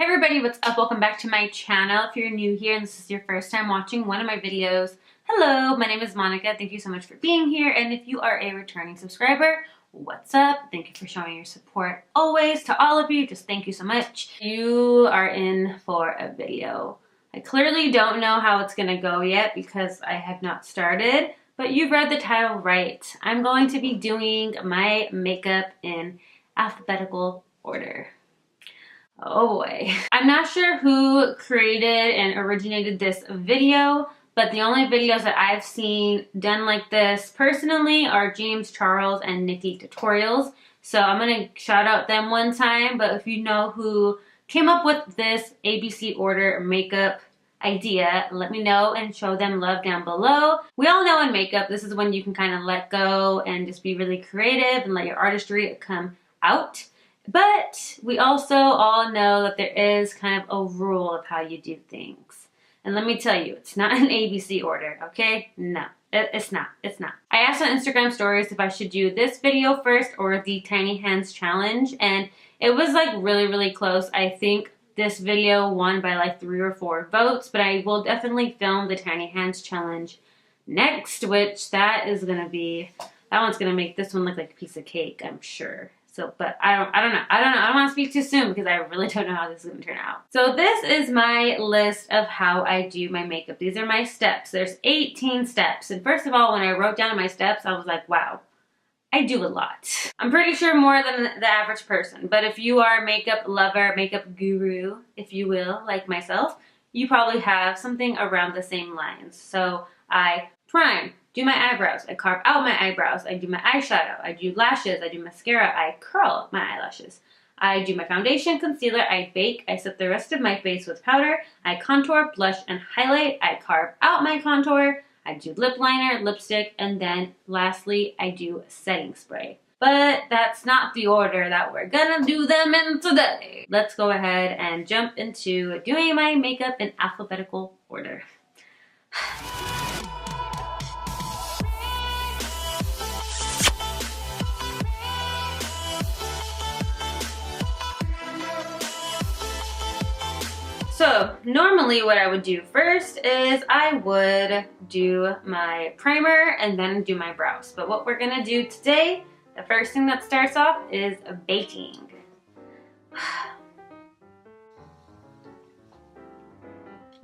Hey everybody, what's up? Welcome back to my channel. If you're new here and this is your first time watching one of my videos, hello, my name is Monica. Thank you so much for being here. And if you are a returning subscriber, what's up? Thank you for showing your support always. To all of you, just thank you so much. You are in for a video. I clearly don't know how it's gonna go yet because I have not started, but you've read the title right. I'm going to be doing my makeup in alphabetical order. Oh boy. I'm not sure who created and originated this video, but the only videos that I've seen done like this personally are James Charles and Nikki Tutorials. So I'm gonna shout out them one time, but if you know who came up with this ABC order makeup idea, let me know and show them love down below. We all know in makeup, this is when you can kind of let go and just be really creative and let your artistry come out. But we also all know that there is kind of a rule of how you do things. And let me tell you, it's not an ABC order, okay? No, it's not. I asked on Instagram stories if I should do this video first or the Tiny Hands Challenge, and it was like really close. I think this video won by like 3 or 4 votes, but I will definitely film the Tiny Hands Challenge next, which that one's gonna make this one look like a piece of cake, I'm sure. So, but I don't know. I don't want to speak too soon because I really don't know how this is going to turn out. So this is my list of how I do my makeup. These are my steps. There's 18 steps. And first of all, when I wrote down my steps, I was like, wow, I do a lot. I'm pretty sure more than the average person. But if you are a makeup lover, makeup guru, if you will, like myself, you probably have something around the same lines. So I prime, do my eyebrows, I carve out my eyebrows, I do my eyeshadow, I do lashes, I do mascara, I curl my eyelashes. I do my foundation, concealer, I bake, I set the rest of my face with powder, I contour, blush, and highlight, I carve out my contour, I do lip liner, lipstick, and then lastly, I do setting spray. But that's not the order that we're gonna do them in today. Let's go ahead and jump into doing my makeup in alphabetical order. So normally what I would do first is I would do my primer and then do my brows. But what we're gonna do today, the first thing that starts off is baking.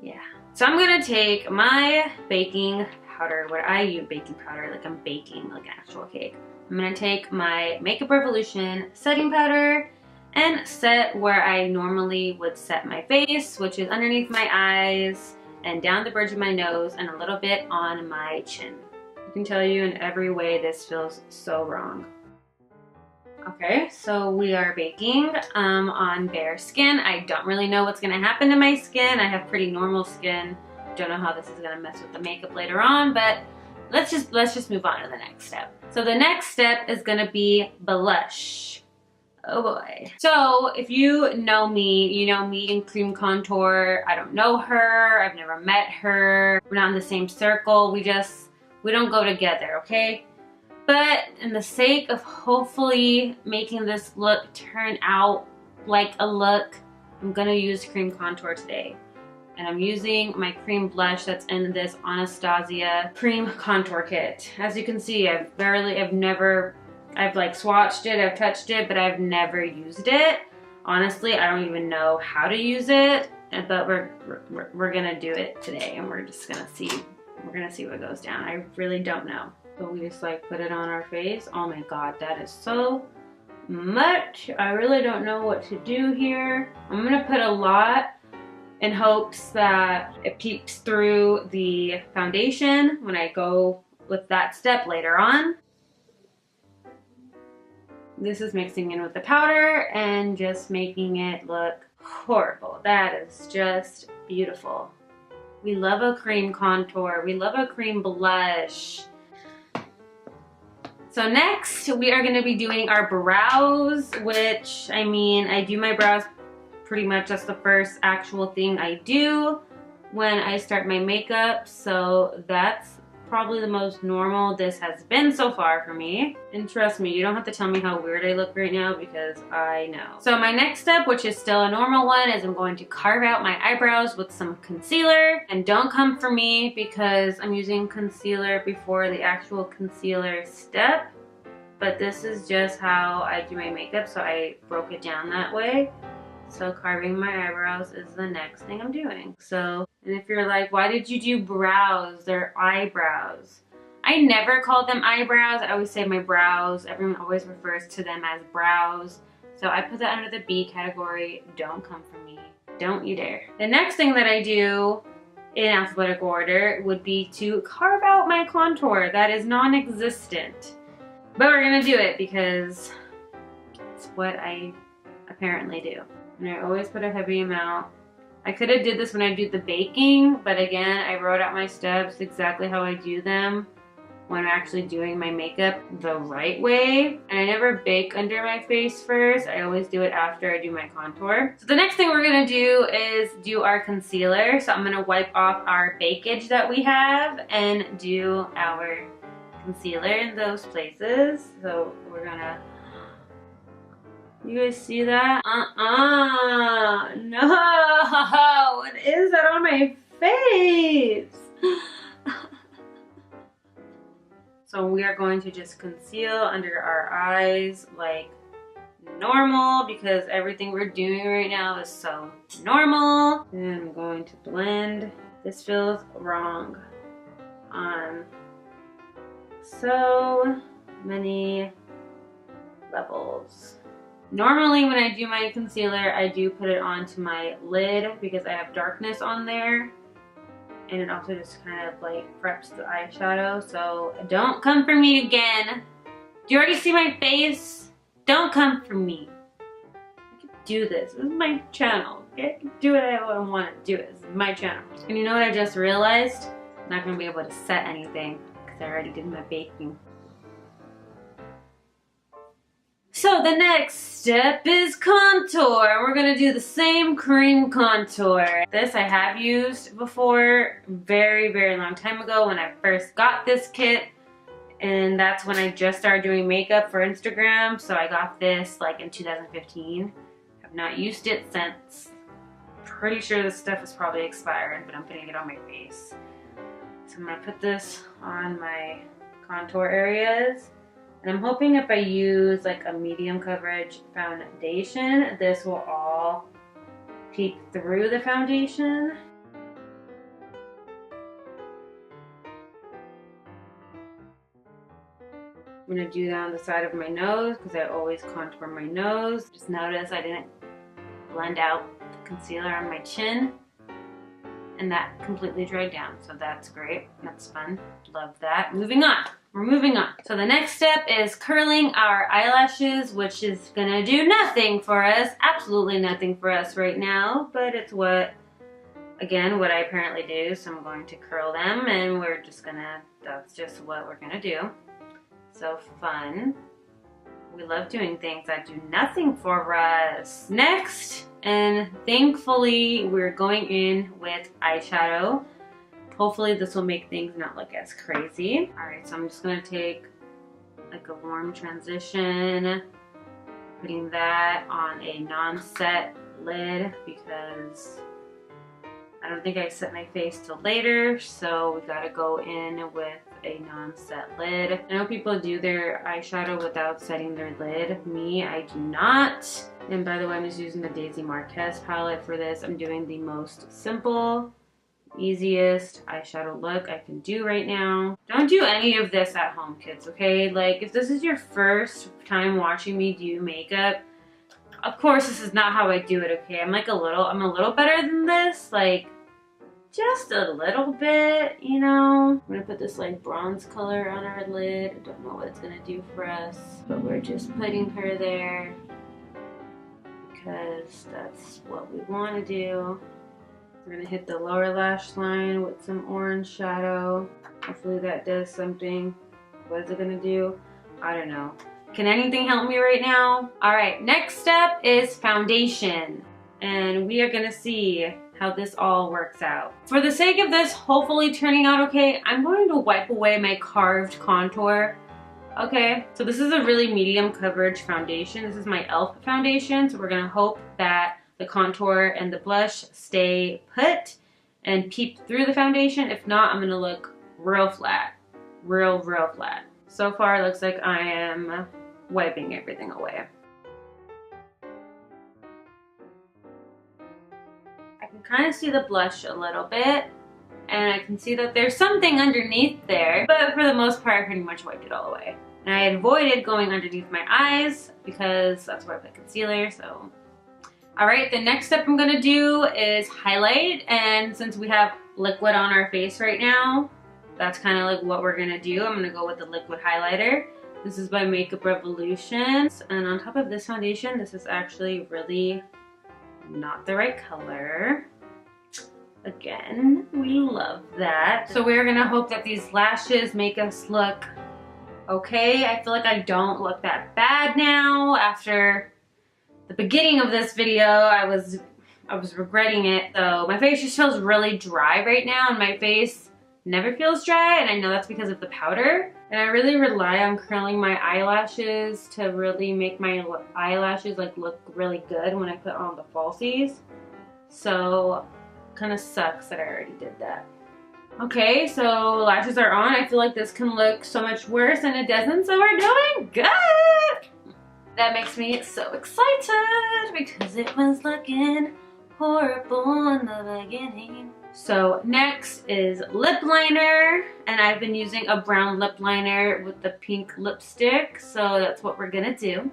Yeah. So I'm gonna take my baking powder, where I use baking powder like I'm baking like an actual cake. I'm gonna take my Makeup Revolution setting powder and set where I normally would set my face, which is underneath my eyes and down the bridge of my nose and a little bit on my chin. I can tell you in every way this feels so wrong. Okay, so we are baking on bare skin. I don't really know what's gonna happen to my skin. I have pretty normal skin. Don't know how this is gonna mess with the makeup later on, but let's just move on to the next step. So the next step is gonna be blush. Oh boy. So if you know me, you know me in cream contour. I don't know her, I've never met her. We're not in the same circle. We don't go together, okay? But in the sake of hopefully making this look turn out like a look, I'm gonna use cream contour today. And I'm using my cream blush that's in this Anastasia cream contour kit. As you can see, I've like swatched it, I've touched it, but I've never used it. Honestly, I don't even know how to use it, but we're gonna do it today and we're just gonna see. We're gonna see what goes down. I really don't know. So we just like put it on our face. Oh my God, that is so much. I really don't know what to do here. I'm gonna put a lot in hopes that it peeks through the foundation when I go with that step later on. This is mixing in with the powder and just making it look horrible. That is just beautiful. We love a cream contour. We love a cream blush. So next we are gonna be doing our brows, which, I mean, I do my brows pretty much. That's the first actual thing I do when I start my makeup. So that's probably the most normal this has been so far for me. And trust me, you don't have to tell me how weird I look right now because I know. So my next step, which is still a normal one, is I'm going to carve out my eyebrows with some concealer. And don't come for me because I'm using concealer before the actual concealer step. But this is just how I do my makeup, so I broke it down that way. So carving my eyebrows is the next thing I'm doing. So, and if you're like, why did you do brows? They're eyebrows. I never call them eyebrows. I always say my brows. Everyone always refers to them as brows. So I put that under the B category. Don't come for me. Don't you dare. The next thing that I do in alphabetical order would be to carve out my contour. That is non-existent. But we're gonna do it because it's what I apparently do. And I always put a heavy amount. I could have did this when I do the baking, but again, I wrote out my steps exactly how I do them when I'm actually doing my makeup the right way. And I never bake under my face first. I always do it after I do my contour. So the next thing we're gonna do is do our concealer. So I'm gonna wipe off our bakeage that we have and do our concealer in those places. So we're gonna, you guys see that? No, what is that on my face? So we are going to just conceal under our eyes like normal because everything we're doing right now is so normal. And I'm going to blend. This feels wrong on so many levels. Normally when I do my concealer, I do put it onto my lid because I have darkness on there. And it also just kind of like preps the eyeshadow. So don't come for me again. Do you already see my face? Don't come for me. I can do this. This is my channel. Okay? I can do what I want to do. This is my channel. And you know what I just realized? I'm not going to be able to set anything because I already did my baking. So the next step is contour. We're gonna do the same cream contour. This I have used before, very, very long time ago when I first got this kit. And that's when I just started doing makeup for Instagram. So I got this like in 2015. I've not used it since. Pretty sure this stuff is probably expired, but I'm putting it on my face. So I'm gonna put this on my contour areas. And I'm hoping if I use like a medium coverage foundation, this will all peek through the foundation. I'm gonna do that on the side of my nose because I always contour my nose. Just notice I didn't blend out the concealer on my chin. And that completely dried down, so that's great. That's fun. Love that. Moving on. We're moving on. So the next step is curling our eyelashes, which is gonna do nothing for us, absolutely nothing for us right now, but it's what, again, what I apparently do. So I'm going to curl them and we're just gonna, that's just what we're gonna do. So fun. We love doing things that do nothing for us. Next, and thankfully we're going in with eyeshadow. Hopefully this will make things not look as crazy. All right, so I'm just gonna take like a warm transition, putting that on a non-set lid because I don't think I set my face till later, so we gotta go in with a non-set lid. I know people do their eyeshadow without setting their lid. Me, I do not. And by the way, I'm just using the Daisy Marquez palette for this. I'm doing the most simple, easiest eyeshadow look I can do right now. Don't do any of this at home, kids, okay? Like, if this is your first time watching me do makeup, of course this is not how I do it, okay? I'm a little better than this, like, just a little bit, you know? I'm gonna put this like bronze color on our lid. I don't know what it's gonna do for us, but we're just putting her there because that's what we want to do. We're gonna hit the lower lash line with some orange shadow. Hopefully that does something. What is it gonna do? I don't know. Can anything help me right now? All right, next step is foundation. and we are gonna see how this all works out. For the sake of this hopefully turning out okay, I'm going to wipe away my carved contour. Okay, so this is a really medium coverage foundation. This is my e.l.f. foundation, so we're gonna hope that the contour and the blush stay put and peep through the foundation. If not, I'm gonna look real flat, real flat. So far, it looks like I am wiping everything away. I can kind of see the blush a little bit, and I can see that there's something underneath there, but for the most part, I pretty much wiped it all away. And I avoided going underneath my eyes because that's where I put concealer, so. All right, the next step I'm gonna do is highlight, and since we have liquid on our face right now, that's kind of like what we're gonna do. I'm gonna go with the liquid highlighter. This is by Makeup Revolution, and on top of this foundation, this is actually really not the right color. Again, we love that. So we're gonna hope that these lashes make us look okay. I feel like I don't look that bad now. After the beginning of this video, I was regretting it. So my face just feels really dry right now, and my face never feels dry, and I know that's because of the powder. And I really rely on curling my eyelashes to really make my eyelashes like look really good when I put on the falsies. So kind of sucks that I already did that. Okay, so lashes are on. I feel like this can look so much worse, and it doesn't, so we're doing good. That makes me so excited because it was looking horrible in the beginning. So next is lip liner, and I've been using a brown lip liner with the pink lipstick, so that's what we're gonna do.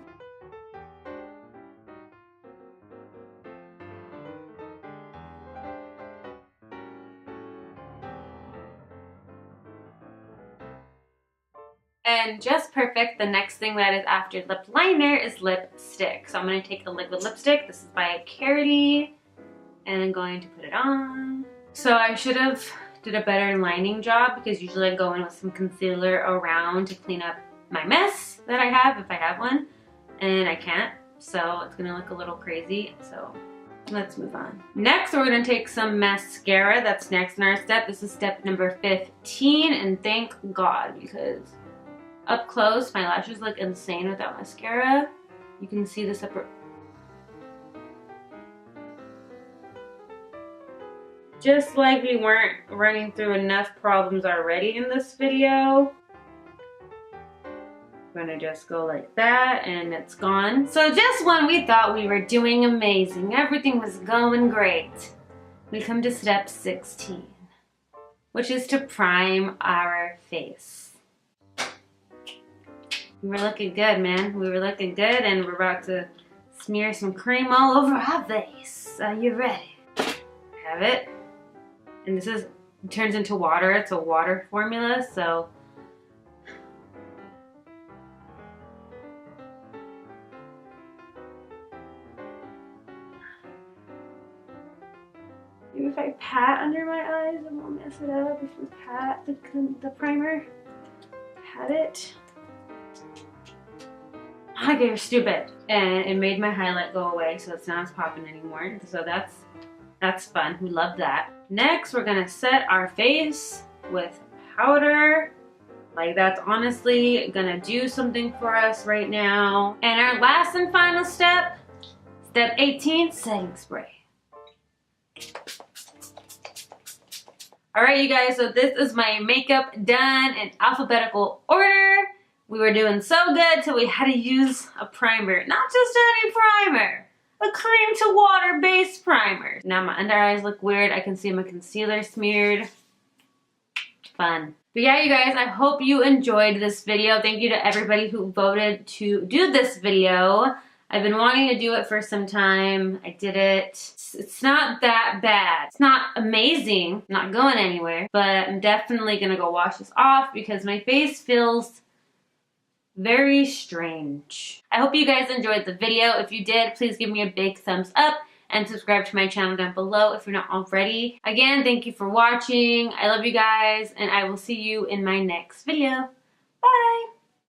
And just perfect, the next thing that is after lip liner is lipstick. So I'm going to take a liquid lipstick. This is by Cranberry, and I'm going to put it on. So I should have did a better lining job because usually I go in with some concealer around to clean up my mess that I have, if I have one, and I can't. So it's going to look a little crazy. So let's move on. Next, we're going to take some mascara. That's next in our step. This is step number 15, and thank God, because up close, my lashes look insane without mascara. You can see the separate. Just like we weren't running through enough problems already in this video, I'm gonna just go like that and it's gone. So just when we thought we were doing amazing, everything was going great, we come to step 16, which is to prime our face. We were looking good, man. We were looking good, and we're about to smear some cream all over our face. Are you ready? Have it. And this is, it turns into water. It's a water formula, so. Maybe if I pat under my eyes, it won't mess it up. If we pat the primer, pat it. Okay, you're stupid. And it made my highlight go away, so it's not as popping anymore. So that's fun. We love that. Next, we're gonna set our face with powder. Like, that's honestly gonna do something for us right now. And our last and final step, step 18, setting spray. All right, you guys, so this is my makeup done in alphabetical order. We were doing so good till we had to use a primer. Not just any primer, a cream to water based primer. Now my under eyes look weird. I can see my concealer smeared. Fun. But yeah, you guys, I hope you enjoyed this video. Thank you to everybody who voted to do this video. I've been wanting to do it for some time. I did it. It's not that bad. It's not amazing. I'm not going anywhere, but I'm definitely gonna go wash this off because my face feels very strange. I hope you guys enjoyed the video. If you did, please give me a big thumbs up and subscribe to my channel down below if you're not already. Again, thank you for watching. I love you guys, and I will see you in my next video. Bye!